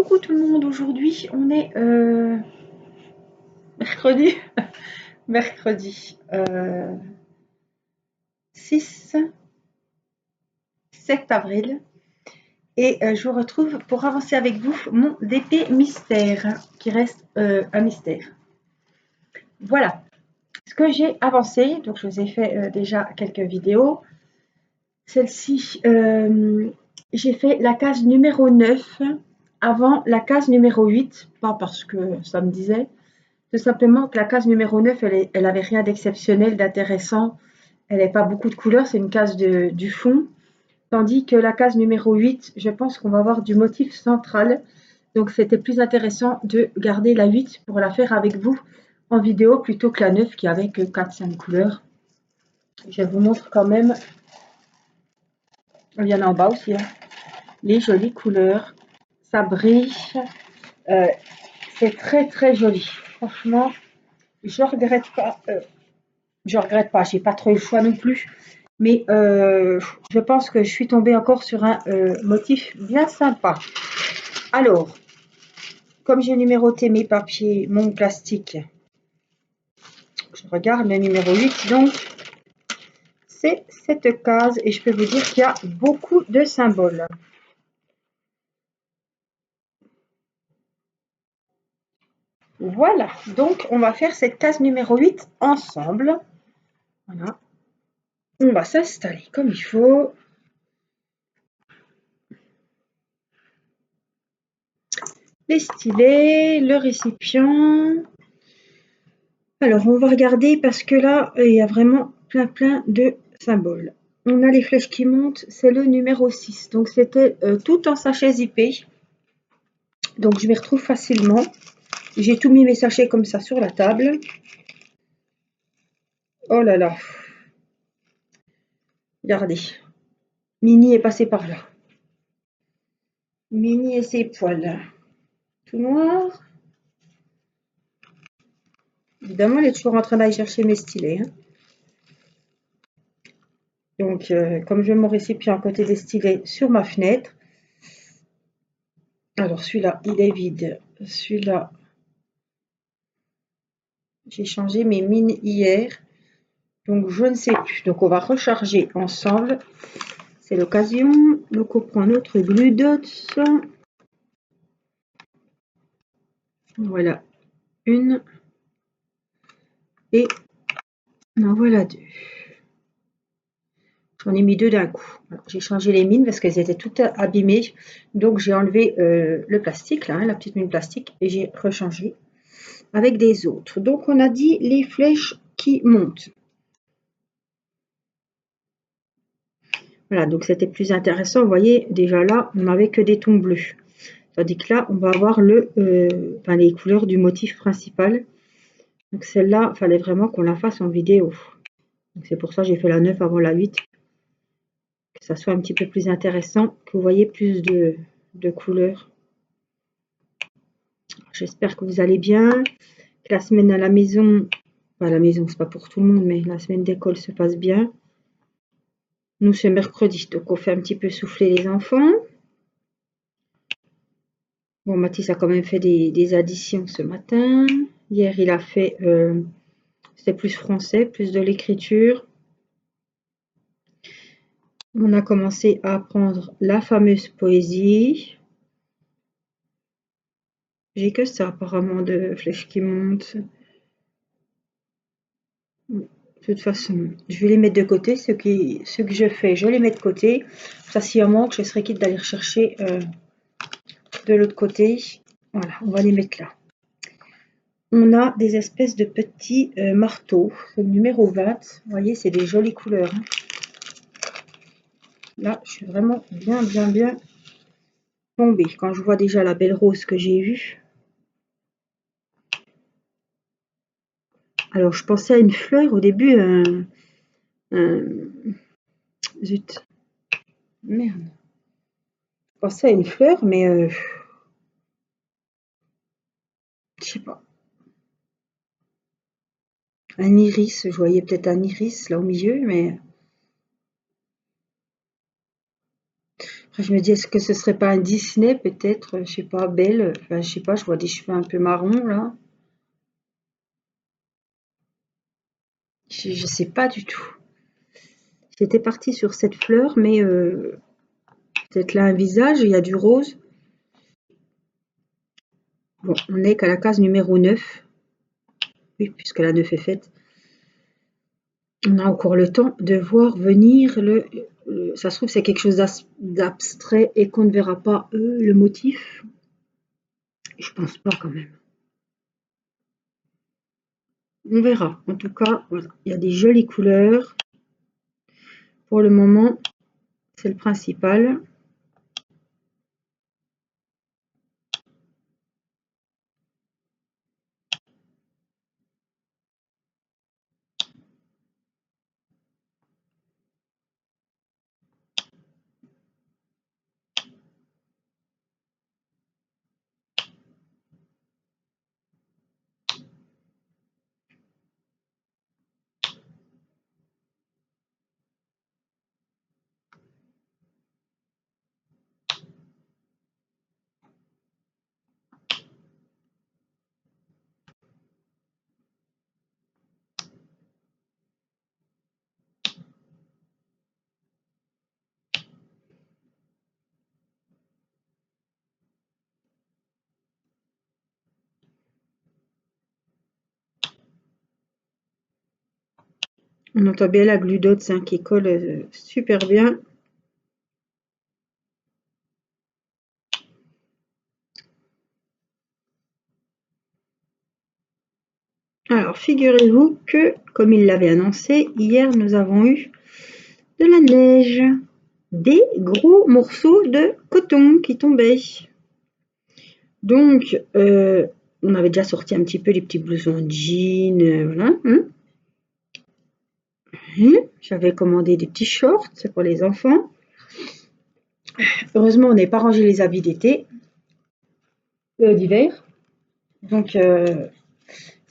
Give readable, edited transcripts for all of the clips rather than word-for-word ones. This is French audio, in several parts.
Coucou tout le monde, aujourd'hui on est mercredi, mercredi 6, 7 avril et je vous retrouve pour avancer avec vous mon DP mystère qui reste un mystère. Voilà ce que j'ai avancé, donc je vous ai fait déjà quelques vidéos. Celle-ci, j'ai fait la case numéro 9 avant la case numéro 8, pas parce que ça me disait, tout simplement que la case numéro 9, elle avait rien d'exceptionnel, d'intéressant. Elle n'avait pas beaucoup de couleurs, c'est une case du fond. Tandis que la case numéro 8, je pense qu'on va avoir du motif central. Donc c'était plus intéressant de garder la 8 pour la faire avec vous en vidéo plutôt que la 9 qui avait que 4-5 couleurs. Je vous montre quand même, il y en a en bas aussi, hein, les jolies couleurs. Ça brille, c'est très très joli. Franchement, je regrette pas. Je regrette pas, j'ai pas trop eu le choix non plus. Mais je pense que je suis tombée encore sur un motif bien sympa. Alors, comme j'ai numéroté mes papiers, mon plastique, je regarde le numéro 8, donc c'est cette case et je peux vous dire qu'il y a beaucoup de symboles. Voilà, donc on va faire cette case numéro 8 ensemble. Voilà. On va s'installer comme il faut. Les stylets, le récipient. Alors, on va regarder parce que là, il y a vraiment plein de symboles. On a les flèches qui montent, c'est le numéro 6. Donc, c'était tout en sachet zippé. Donc, je m'y retrouve facilement. J'ai tout mis mes sachets comme ça sur la table. Oh là là. Regardez. Minnie est passée par là. Minnie et ses poils. Tout noir. Évidemment, elle est toujours en train d'aller chercher mes stylets. Hein. Donc, comme je mets mon récipient à côté des stylets sur ma fenêtre. Alors, celui-là, il est vide. Celui-là, j'ai changé mes mines hier. Donc, je ne sais plus. Donc, on va recharger ensemble. C'est l'occasion. Donc, on prend notre Glue Dots. Voilà. Une. Et en voilà deux. J'en ai mis deux d'un coup. J'ai changé les mines parce qu'elles étaient toutes abîmées. Donc, j'ai enlevé le plastique, là, hein, la petite mine plastique. Et j'ai rechangé avec des autres. Donc, on a dit les flèches qui montent. Voilà, donc c'était plus intéressant. Vous voyez, déjà là, on n'avait que des tons bleus. Tandis que là, on va avoir les couleurs du motif principal. Donc celle-là, il fallait vraiment qu'on la fasse en vidéo. C'est pour ça que j'ai fait la 9 avant la 8. Que ça soit un petit peu plus intéressant, que vous voyez plus de couleurs. J'espère que vous allez bien. Que la semaine à la maison, enfin à la maison, c'est pas pour tout le monde, mais la semaine d'école se passe bien. Nous, c'est mercredi, donc on fait un petit peu souffler les enfants. Bon, Mathis a quand même fait des additions ce matin. Hier, il a fait, c'était plus français, plus de l'écriture. On a commencé à apprendre la fameuse poésie. J'ai que ça apparemment de flèches qui montent. De toute façon, je vais les mettre de côté. Ceux que je fais, je les mets de côté. Ça, s'il y en manque, je serai quitte d'aller rechercher de l'autre côté. Voilà, on va les mettre là. On a des espèces de petits marteaux. Le numéro 20. Vous voyez, c'est des jolies couleurs. Hein. Là, je suis vraiment bien tombée. Quand je vois déjà la belle rose que j'ai eue. Alors, je pensais à une fleur au début. Zut. Merde. Je pensais à une fleur, mais je sais pas. Un iris. Je voyais peut-être un iris là au milieu, mais Après, je me dis, est-ce que ce serait pas un Disney, peut-être, je sais pas, Belle, enfin, je sais pas, je vois des cheveux un peu marrons, là. Je sais pas du tout. J'étais partie sur cette fleur, mais peut-être là un visage, il y a du rose. Bon, on n'est qu'à la case numéro 9. Oui, puisque la 9 est faite. On a encore le temps de voir venir ça se trouve, c'est quelque chose d'abstrait et qu'on ne verra pas le motif. Je pense pas quand même. On verra. En tout cas, voilà. Il y a des jolies couleurs. Pour le moment, c'est le principal. On entend bien la glu dots hein, qui colle super bien. Alors, figurez-vous que, comme il l'avait annoncé, hier nous avons eu de la neige, des gros morceaux de coton qui tombaient. Donc, on avait déjà sorti un petit peu les petits blousons de jean, voilà. J'avais commandé des petits shorts pour les enfants. Heureusement, on n'avait pas rangé les habits d'été, d'hiver. Donc, ce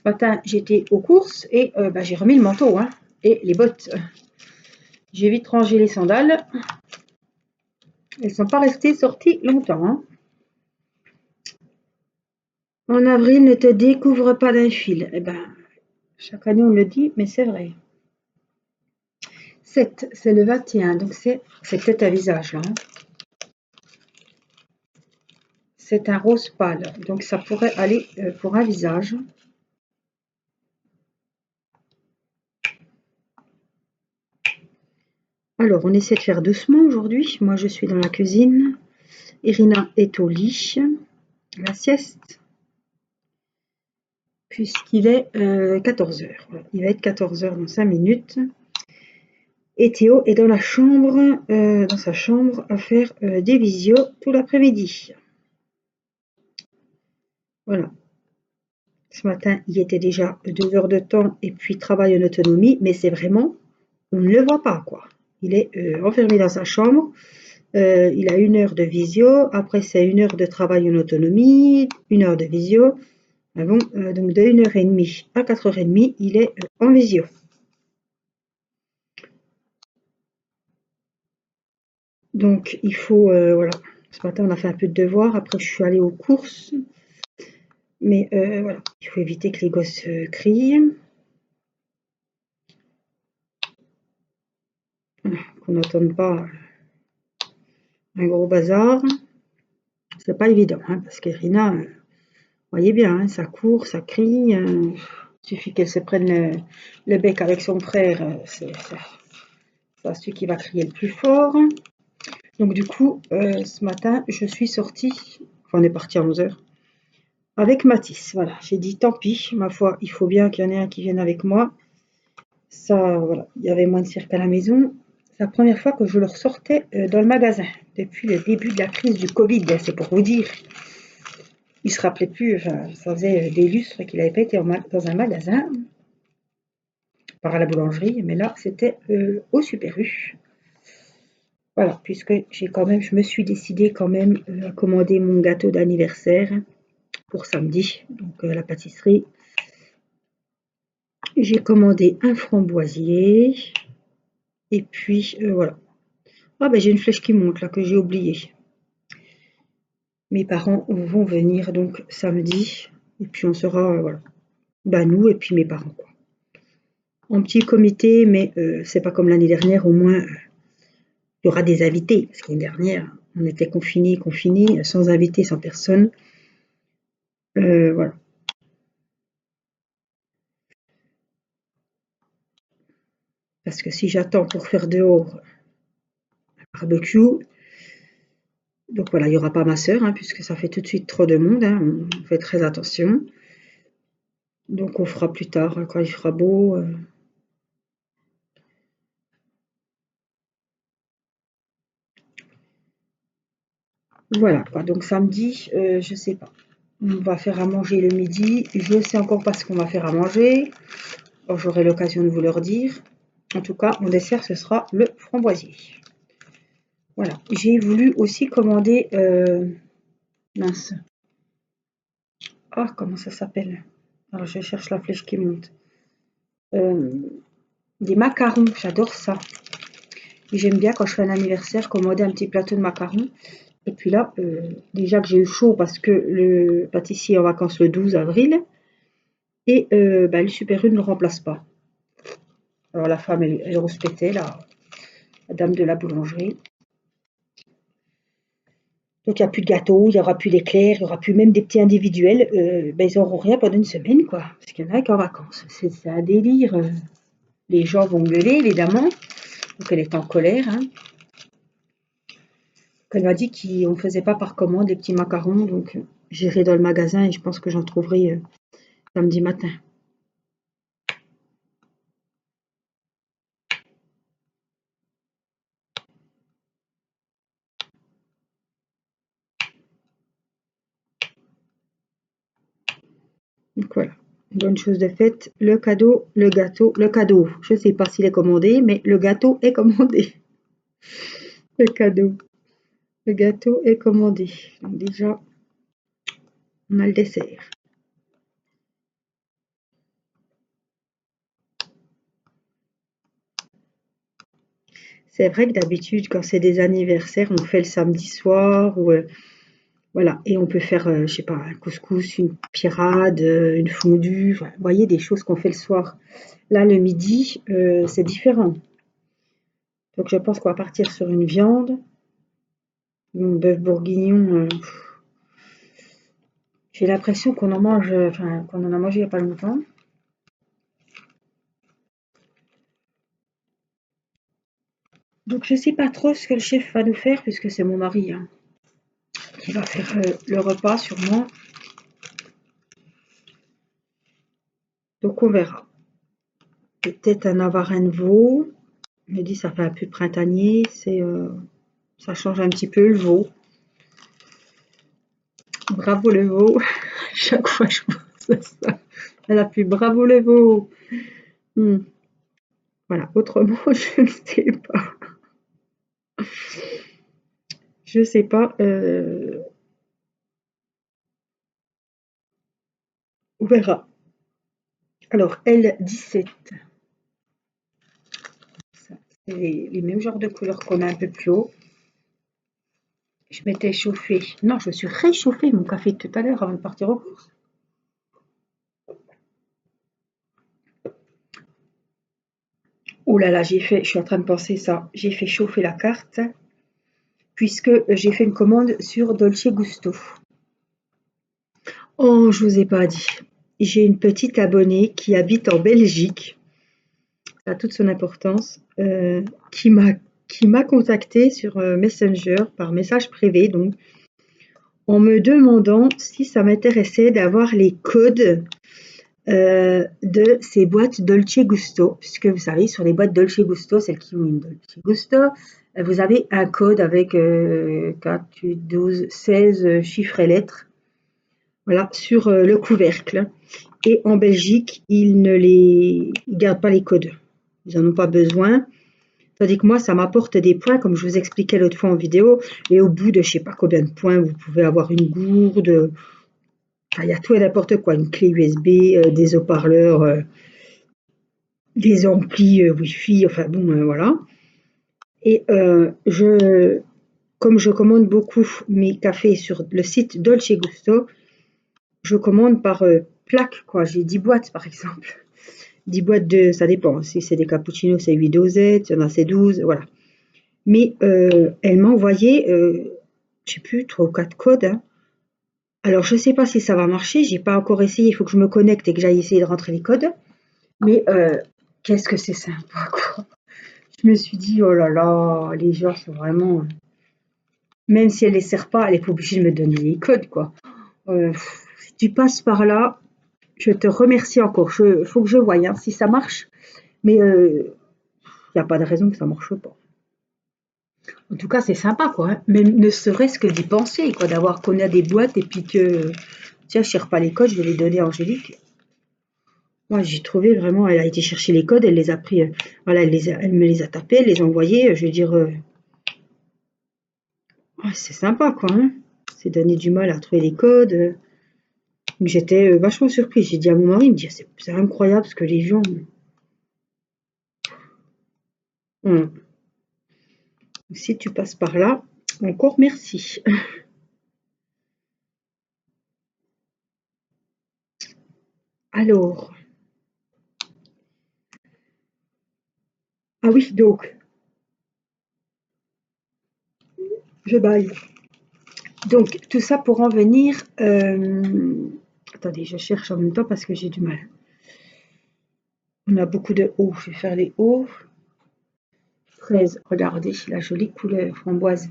matin, j'étais aux courses et j'ai remis le manteau hein, et les bottes. J'ai vite rangé les sandales. Elles ne sont pas restées sorties longtemps. Hein. En avril, ne te découvre pas d'un fil. Eh ben, chaque année on le dit, mais c'est vrai. 7, c'est le 21, donc c'est peut-être un visage là. Hein. C'est un rose pâle, donc ça pourrait aller pour un visage. Alors, on essaie de faire doucement aujourd'hui. Moi, je suis dans la cuisine. Irina est au lit, la sieste, puisqu'il est 14 h. Il va être 14 h dans 5 minutes. Et Théo est dans la chambre, dans sa chambre, à faire des visios tout l'après-midi. Voilà. Ce matin, il était déjà 2 heures de temps et puis travail en autonomie, mais c'est vraiment, on ne le voit pas, quoi. Il est enfermé dans sa chambre. Il a 1 heure de visio, après c'est 1 heure de travail en autonomie, 1 heure de visio. Ah bon, donc de 1h30 à 4h30, il est en visio. Donc il faut, voilà, ce matin on a fait un peu de devoirs, après je suis allée aux courses, mais voilà, il faut éviter que les gosses crient, qu'on n'entende pas un gros bazar. C'est pas évident, hein, parce qu'Irina, voyez bien, hein, ça court, ça crie, il suffit qu'elle se prenne le bec avec son frère, c'est celui qui va crier le plus fort. Donc du coup, ce matin, je suis sortie, enfin on est parti à 11 h, avec Mathis. Voilà, j'ai dit tant pis, ma foi, il faut bien qu'il y en ait un qui vienne avec moi. Ça, voilà, il y avait moins de cirque à la maison. C'est la première fois que je le ressortais dans le magasin, depuis le début de la crise du Covid, c'est pour vous dire. Il se rappelait plus, enfin, ça faisait des lustres qu'il n'avait pas été dans un magasin, par à la boulangerie, mais là, c'était au Super U. Voilà, puisque je me suis décidée quand même à commander mon gâteau d'anniversaire pour samedi, donc la pâtisserie. J'ai commandé un framboisier et puis voilà. Ah ben j'ai une flèche qui monte là que j'ai oublié. Mes parents vont venir donc samedi et puis on sera voilà. Bah nous et puis mes parents quoi. En petit comité, mais c'est pas comme l'année dernière, au moins il y aura des invités. Parce que l'année dernière, on était confinés, sans invités, sans personne. Voilà. Parce que si j'attends pour faire dehors un barbecue, donc voilà, il n'y aura pas ma sœur, hein, puisque ça fait tout de suite trop de monde, hein, on fait très attention. Donc on fera plus tard, hein, quand il fera beau. Voilà quoi, donc samedi, je sais pas. On va faire à manger le midi. Je sais encore pas ce qu'on va faire à manger. Bon, j'aurai l'occasion de vous le dire. En tout cas, mon dessert, ce sera le framboisier. Voilà. J'ai voulu aussi commander, mince. Ah, comment ça s'appelle? Alors, je cherche la flèche qui monte. Euh, des macarons, j'adore ça. Et j'aime bien quand je fais un anniversaire commander un petit plateau de macarons. Et puis là, déjà que j'ai eu chaud parce que le pâtissier est en vacances le 12 avril. Et bah, le Super U ne le remplace pas. Alors la femme, elle rouspétait, la dame de la boulangerie. Donc il n'y a plus de gâteaux, il n'y aura plus d'éclairs, il n'y aura plus même des petits individuels. Ben, ils n'auront rien pendant une semaine, quoi. Parce qu'il y en a qui en vacances. C'est un délire. Les gens vont gueuler, évidemment. Donc elle est en colère. Hein. Elle m'a dit qu'on ne faisait pas par commande les petits macarons. Donc j'irai dans le magasin et je pense que j'en trouverai samedi matin. Donc voilà. Bonne chose de faite. Le cadeau, le gâteau, le cadeau. Je ne sais pas s'il est commandé, mais le gâteau est commandé. Le cadeau. Le gâteau est commandé. Donc déjà, on a le dessert. C'est vrai que d'habitude, quand c'est des anniversaires, on fait le samedi soir ou voilà, et on peut faire, je sais pas, un couscous, une pirade, une fondue. Voilà. Vous voyez, des choses qu'on fait le soir. Là, le midi, c'est différent. Donc, je pense qu'on va partir sur une viande, un bœuf bourguignon. J'ai l'impression qu'on en mange, enfin, qu'on en a mangé il n'y a pas longtemps. Donc, je sais pas trop ce que le chef va nous faire, puisque c'est mon mari hein, qui va faire le repas sûrement. Donc, on verra. Peut-être un avarin de veau. Je me dis, ça fait un peu printanier. Ça change un petit peu le veau. Bravo le veau. Chaque fois je pense à ça. Elle a plus bravo le veau. Hmm. Voilà. Autrement, je ne sais pas. Je sais pas. On verra. Alors, L17. C'est les mêmes genres de couleurs qu'on a un peu plus haut. Je m'étais chauffé. Non, je me suis réchauffé mon café tout à l'heure avant de partir aux courses. Oh là là, je suis en train de penser ça. J'ai fait chauffer la carte puisque j'ai fait une commande sur Dolce Gusto. Oh, je vous ai pas dit. J'ai une petite abonnée qui habite en Belgique, ça a toute son importance, qui m'a contacté sur Messenger par message privé, donc en me demandant si ça m'intéressait d'avoir les codes de ces boîtes Dolce Gusto, puisque vous savez, sur les boîtes Dolce Gusto, celles qui ont une Dolce Gusto, vous avez un code avec 4, 8, 12, 16 chiffres et lettres. Voilà, sur le couvercle. Et en Belgique, ils gardent pas les codes. Ils en ont pas besoin. Tandis que moi, ça m'apporte des points, comme je vous expliquais l'autre fois en vidéo. Et au bout de je sais pas combien de points, vous pouvez avoir une gourde. Enfin, il y a tout et n'importe quoi. Une clé USB, des haut-parleurs, des amplis Wi-Fi. Enfin bon, voilà. Et comme je commande beaucoup mes cafés sur le site Dolce Gusto, je commande par plaque, quoi. J'ai 10 boîtes, par exemple. 10 boîtes de, ça dépend. Si c'est des cappuccinos, c'est 8 dosettes. Il y en a, c'est 12, voilà. Mais elle m'a envoyé, je sais plus, 3 ou 4 codes, hein. Alors, je sais pas si ça va marcher. J'ai pas encore essayé. Il faut que je me connecte et que j'aille essayer de rentrer les codes. Mais qu'est-ce que c'est sympa, quoi. Je me suis dit, oh là là, les gens sont vraiment. Même si elle les sert pas, elle est pas obligée de me donner les codes, quoi. Si tu passes par là, je te remercie encore. Faut que je voie hein, si ça marche. Mais il n'y a pas de raison que ça marche pas. En tout cas, c'est sympa, quoi, hein. Même ne serait-ce que d'y penser, quoi, d'avoir qu'on a des boîtes et puis que, tiens, je cherche pas les codes, je vais les donner à Angélique. Moi, j'ai trouvé vraiment, elle a été chercher les codes, elle les a pris, voilà, elle me les a tapés, elle les a envoyés. Je veux dire, ouais, c'est sympa, quoi, hein. C'est donné du mal à trouver les codes. J'étais vachement surprise. J'ai dit à mon mari, il me dit, c'est incroyable ce que les gens. ont. Si tu passes par là, encore merci. Alors, ah oui, donc, je baille. Donc, tout ça pour en venir. Attendez, je cherche en même temps parce que j'ai du mal. On a beaucoup de hauts. Je vais faire les hauts. 13, regardez la jolie couleur framboise.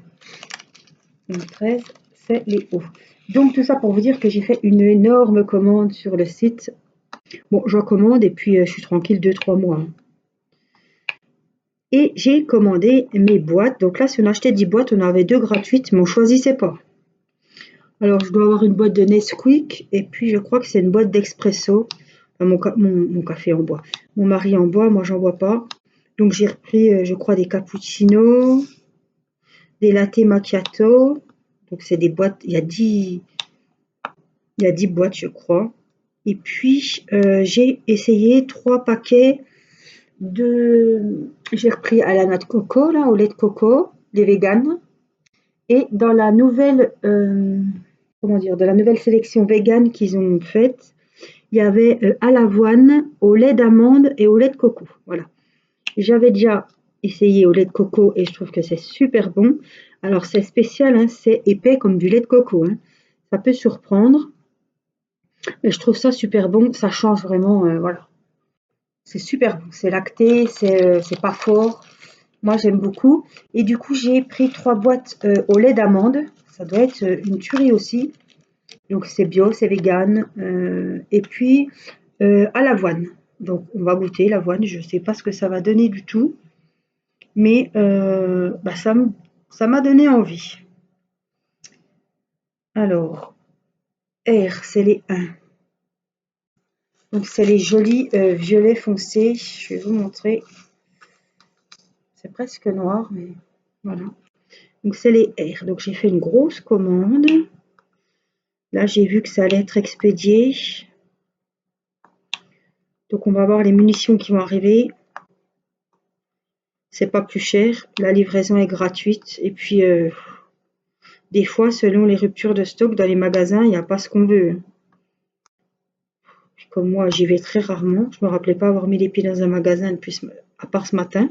Donc, 13, c'est les hauts. Donc, tout ça pour vous dire que j'ai fait une énorme commande sur le site. Bon, j'en commande et puis je suis tranquille 2-3 mois, hein. Et j'ai commandé mes boîtes. Donc là, si on achetait 10 boîtes, on en avait 2 gratuites, mais on choisissait pas. Alors, je dois avoir une boîte de Nesquik et puis je crois que c'est une boîte d'expresso. Enfin, mon café en bois. Mon mari en bois, moi j'en bois pas. Donc j'ai repris, je crois, des cappuccinos, des latte macchiato. Donc c'est des boîtes, il y a 10 boîtes, je crois. Et puis j'ai essayé 3 paquets de. J'ai repris à la noix de coco, là, au lait de coco, les véganes. Et dans la nouvelle, comment dire, de la nouvelle sélection végane qu'ils ont faite, il y avait à l'avoine, au lait d'amande et au lait de coco. Voilà. J'avais déjà essayé au lait de coco et je trouve que c'est super bon. Alors c'est spécial, hein, c'est épais comme du lait de coco, hein. Ça peut surprendre, mais je trouve ça super bon. Ça change vraiment, voilà. C'est super bon. C'est lacté, c'est pas fort. Moi j'aime beaucoup. Et du coup j'ai pris 3 boîtes au lait d'amande. Ça doit être une tuerie aussi. Donc c'est bio, c'est vegan. Et puis à l'avoine. Donc on va goûter l'avoine. Je ne sais pas ce que ça va donner du tout, mais bah, ça m'a donné envie. Alors R, c'est les 1. Donc c'est les jolis violets foncés. Je vais vous montrer. C'est presque noir, mais voilà. Donc c'est les R. Donc j'ai fait une grosse commande. Là j'ai vu que ça allait être expédié. Donc on va voir les munitions qui vont arriver. C'est pas plus cher. La livraison est gratuite. Et puis des fois, selon les ruptures de stock dans les magasins, il n'y a pas ce qu'on veut. Puis comme moi, j'y vais très rarement. Je me rappelais pas avoir mis les pieds dans un magasin depuis à part ce matin.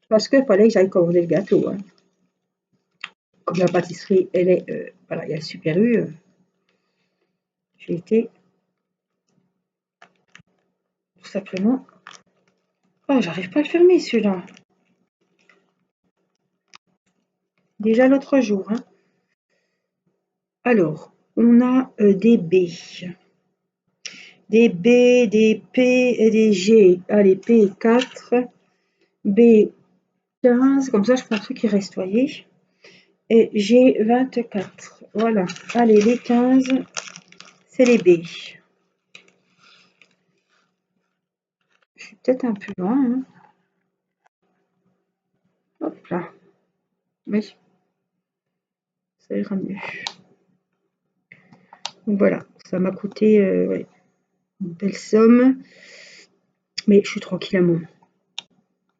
Parce qu'il fallait que j'aille commander le gâteau, hein. Comme la pâtisserie, elle est, voilà, il y a le Super U. J'ai été tout simplement. Oh, j'arrive pas à le fermer celui-là. Déjà l'autre jour, hein. Alors, on a des B. Des B, des P et des G. Allez, P4, B15. Comme ça, je prends ceux qui restent, voyez. Et G 24. Voilà. Allez, les 15, c'est les B. Je suis peut-être un peu loin, hein. Hop là. Oui, ça ira mieux. Donc voilà, ça m'a coûté ouais, une belle somme. Mais je suis tranquille à moi.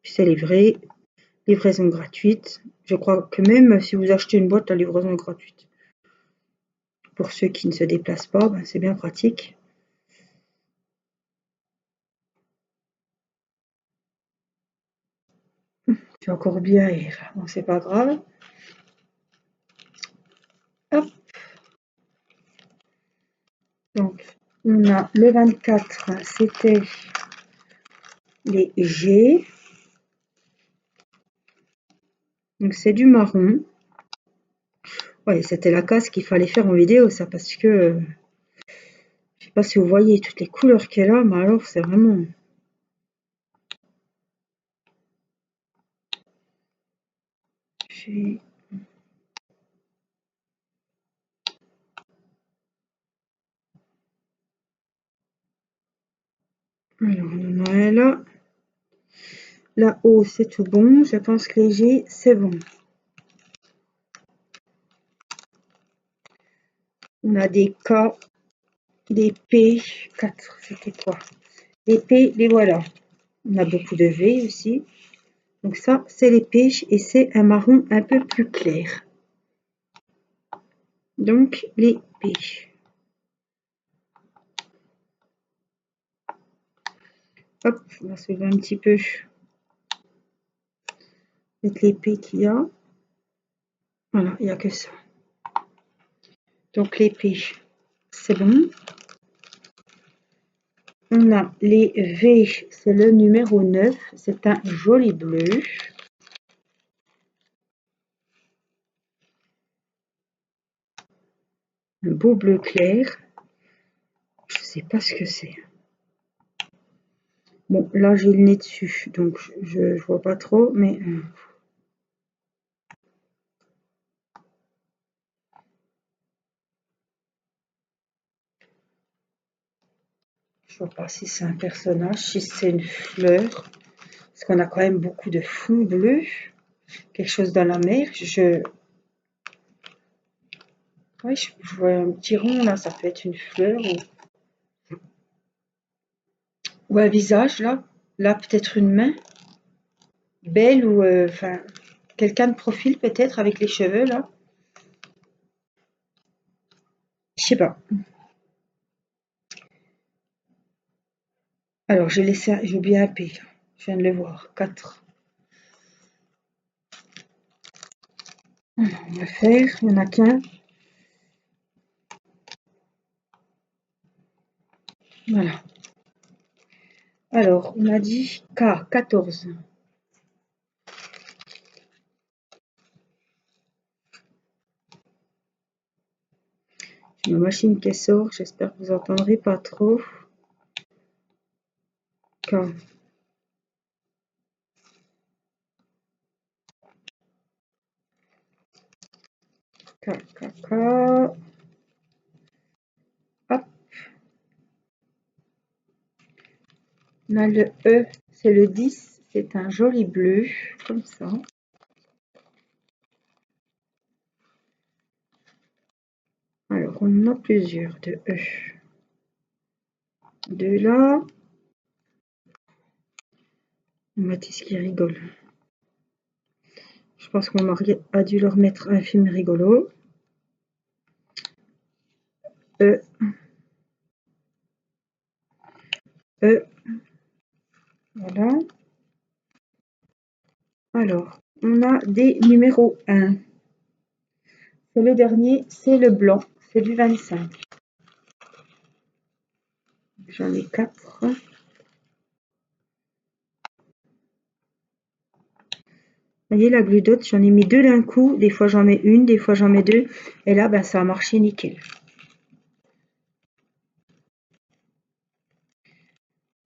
C'est livré, livraison gratuite. Je crois que même si vous achetez une boîte, la livraison est gratuite. Pour ceux qui ne se déplacent pas, ben c'est bien pratique. C'est encore bien hier. Bon, c'est pas grave. Hop. Donc, on a le 24, c'était les G. Donc, c'est du marron. Ouais, c'était la case qu'il fallait faire en vidéo, ça, parce que je sais pas si vous voyez toutes les couleurs qu'elle a, mais alors c'est vraiment. Alors, on en a là. Là-haut, c'est tout bon. Je pense que les G, c'est bon. On a des K, des P, 4, c'était quoi? Les P, les voilà. On a beaucoup de V aussi. Donc ça, c'est les P et c'est un marron un peu plus clair. Donc les P. Hop, on va soulever un petit peu les P qu'il y a. Voilà, il n'y a que ça. Donc les P, c'est bon. On a les V, c'est le numéro 9. C'est un joli bleu. Un beau bleu clair. Je ne sais pas ce que c'est. Bon, là j'ai le nez dessus, donc je vois pas trop, mais je vois pas si c'est un personnage, si c'est une fleur, parce qu'on a quand même beaucoup de fond bleu, quelque chose dans la mer. Oui, je vois un petit rond là, ça peut être une fleur ou un visage là, là peut-être une main belle ou enfin quelqu'un de profil peut-être avec les cheveux là. Je sais pas. Alors j'ai oublié un P, je viens de le voir, 4. On va faire, il n'y en a qu'un. Voilà. Alors, on a dit K, 14. J'ai ma machine qui sort, j'espère que vous entendrez pas trop. K. K, K, K. Hop. On a le E, c'est le 10, c'est un joli bleu, comme ça. Alors, on en a plusieurs de E. De là. Mathis qui rigole. Je pense que mon mari a dû leur mettre un film rigolo. E. E. Voilà. Alors, on a des numéros 1. C'est le dernier, c'est le blanc, c'est du 25. J'en ai 4. Vous voyez la glue dot, j'en ai mis 2 d'un coup. Des fois j'en mets une, des fois j'en mets 2. Et là, ben, ça a marché nickel.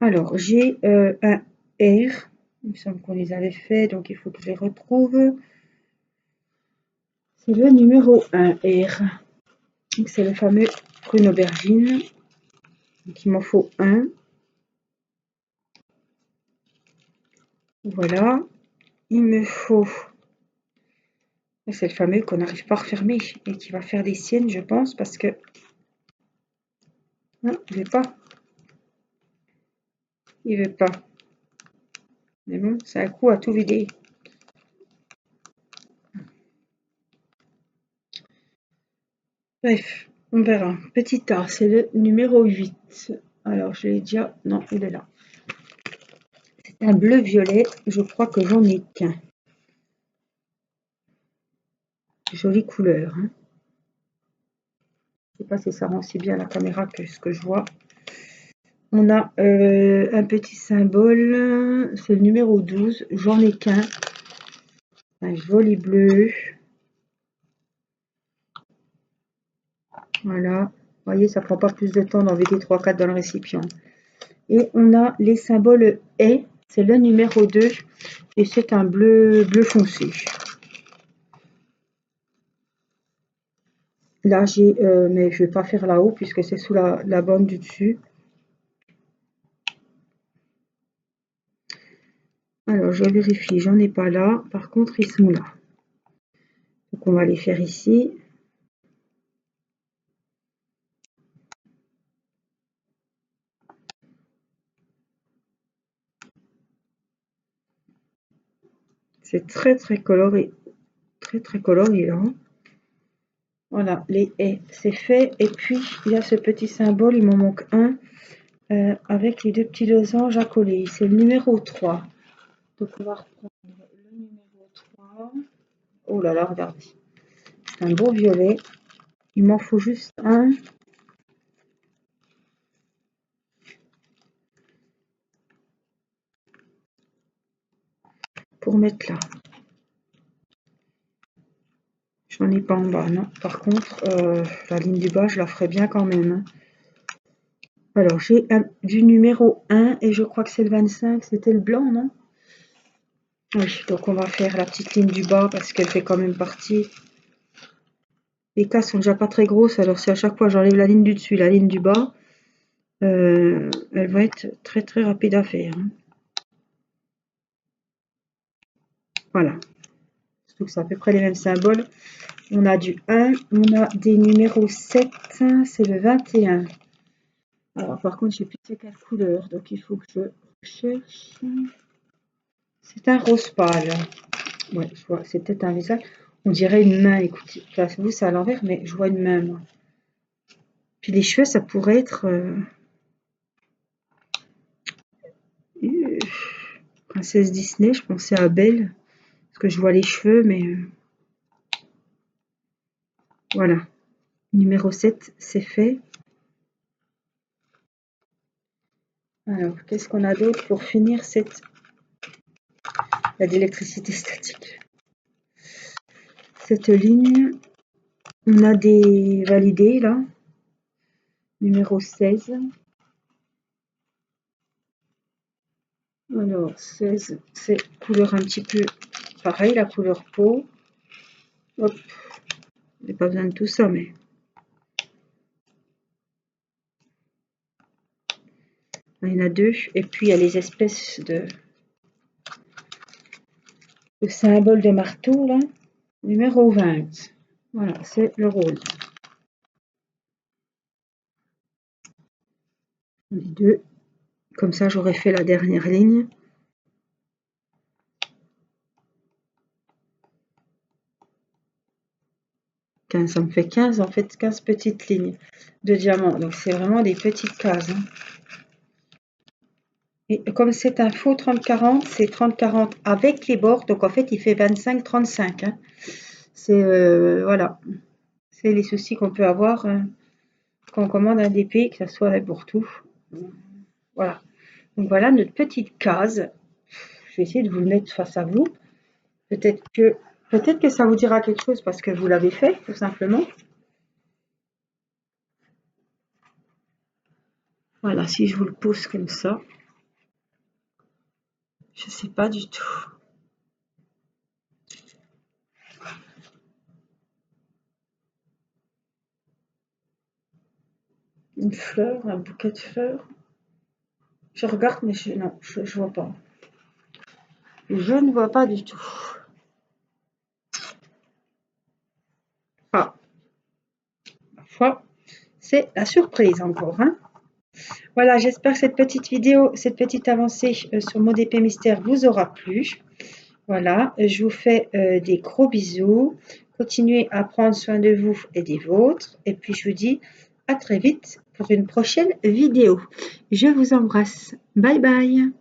Alors, j'ai un R. Il me semble qu'on les avait fait, donc il faut que je les retrouve. C'est le numéro 1 R. C'est le fameux prune aubergine. Donc il m'en faut un. Voilà. Il me faut. C'est le fameux qu'on n'arrive pas à refermer et qui va faire des siennes, je pense, parce que. Non, il veut pas. Il veut pas. Mais bon, c'est un coup à tout vider. Bref, on verra. Petit A, c'est le numéro 8. Alors, je l'ai déjà... Non, il est là. C'est un bleu-violet. Je crois que j'en ai qu'un. Jolie couleur. Hein. Je ne sais pas si ça rend si bien à la caméra que ce que je vois. On a un petit symbole. C'est le numéro 12. J'en ai qu'un. Un joli bleu. Voilà. Vous voyez, ça prend pas plus de temps d'enlever 3-4 dans le récipient. Et on a les symboles et. C'est le numéro 2. Et c'est un bleu foncé. Là, j'ai, mais je vais pas faire là-haut puisque c'est sous la bande du dessus. Alors, je vérifie, j'en ai pas là. Par contre, ils sont là. Donc, on va les faire ici. C'est très coloré. Très coloré, là. Voilà, les haies, c'est fait. Et puis, il y a ce petit symbole, il m'en manque un, avec les deux petits losanges à coller. C'est le numéro 3. Donc, on va reprendre le numéro 3. Oh là là, regardez. C'est un beau violet. Il m'en faut juste un. Pour mettre là. J'en ai pas en bas, non. Par contre, la ligne du bas, je la ferai bien quand même. Hein. Alors, j'ai du numéro 1 et je crois que c'est le 25. C'était le blanc, non? Oui, donc on va faire la petite ligne du bas parce qu'elle fait quand même partie. Les cases sont déjà pas très grosses, alors si à chaque fois j'enlève la ligne du dessus et la ligne du bas, elle va être très rapide à faire. Hein. Voilà. Surtout que c'est à peu près les mêmes symboles. On a du 1, on a des numéros 7, c'est le 21. Alors par contre, je sais plus c'est quelle couleur, donc il faut que je cherche. C'est un rose pâle. Ouais, je vois, c'est peut-être un visage. On dirait une main, écoutez. Là, vous, c'est à l'envers, mais je vois une main, moi. Puis les cheveux, ça pourrait être Princesse Disney, je pensais à Belle, parce que je vois les cheveux, mais voilà. Numéro 7, c'est fait. Alors, qu'est-ce qu'on a d'autre pour finir cette... Il y a d'électricité statique. Cette ligne, on a des validés, là. Numéro 16. Alors, 16, c'est couleur un petit peu pareil, la couleur peau. Hop, j'ai pas besoin de tout ça, mais... Il y en a deux. Et puis, il y a les espèces de symboles de marteau, là. Numéro 20. Voilà, c'est le rose. Les deux. Comme ça, j'aurais fait la dernière ligne. Ça me fait 15, en fait, 15 petites lignes de diamants. Donc, c'est vraiment des petites cases. Hein. Et comme c'est un faux 30-40, c'est 30-40 avec les bords. Donc, en fait, il fait 25-35. Hein. C'est, voilà. C'est les soucis qu'on peut avoir quand on commande un DP, que ce soit pour tout. Voilà. Donc, voilà notre petite case. Je vais essayer de vous le mettre face à vous. Peut-être que ça vous dira quelque chose parce que vous l'avez fait, tout simplement. Voilà, si je vous le pose comme ça, je sais pas du tout. Une fleur, un bouquet de fleurs. Je regarde, mais non, je vois pas. Je ne vois pas du tout. Ah, ma foi, c'est la surprise encore. Hein. Voilà, j'espère que cette petite vidéo, cette petite avancée sur mon épée mystère vous aura plu. Voilà, je vous fais des gros bisous. Continuez à prendre soin de vous et des vôtres. Et puis, je vous dis à très vite pour une prochaine vidéo. Je vous embrasse. Bye bye.